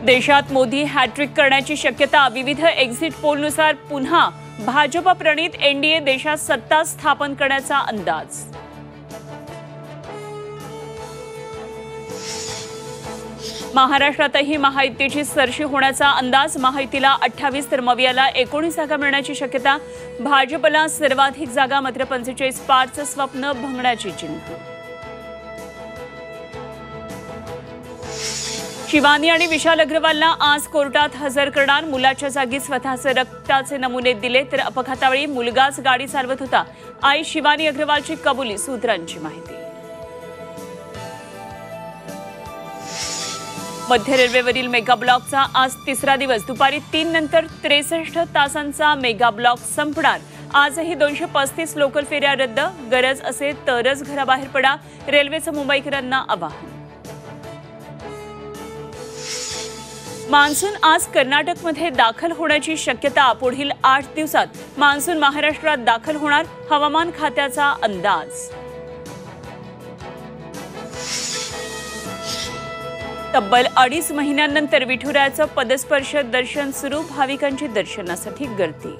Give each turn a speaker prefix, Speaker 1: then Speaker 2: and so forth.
Speaker 1: देशात मोदी हॅट्रिक करण्याची शक्यता। विविध एक्झिट पोलनुसार पुन्हा भाजप प्रणित एनडीए देशात सत्ता स्थापन करण्याचा अंदाज। महाराष्ट्रातही महायुतीची सरशी होण्याचा अंदाज। महायुतीला 28 तर मवियाला 19 जागा मिळण्याची शक्यता। भाजपला सर्वाधिक जागा मात्र 45 पारचं स्वप्न भंगण्याची चिन्ह। शिवानी आणि विशाल अग्रवालला आज कोर्टात हजर करणार। मुलाच्या जागी स्वतःचे रक्ताचे नमुने दिले तर अपघातावेळी मुलगाच गाडी चालवत होता। आई शिवानी अग्रवालची कबुली। सूत्रांची माहिती। मध्य रेल्वेवरील मेगा ब्लॉकचा आज तिसरा दिवस। दुपारी 3 नंतर 63 तासांचा मेगा ब्लॉक संपणार। आजही 235 लोकल फेऱ्या रद्द। गरज असेल तरच घराबाहेर पडा, रेल्वेचं मुंबईकरांना आवाहन। मान्सून आज कर्नाटकमध्ये दाखल होण्याची शक्यता। पुढील 8 दिवसात मान्सून महाराष्ट्रात दाखल होणार, हवामान खात्याचा अंदाज। तब्बल 2.5 महिन्यांनंतर विठुरायाचं पदस्पर्श दर्शन सुरू। भाविकांची दर्शनासाठी गर्दी।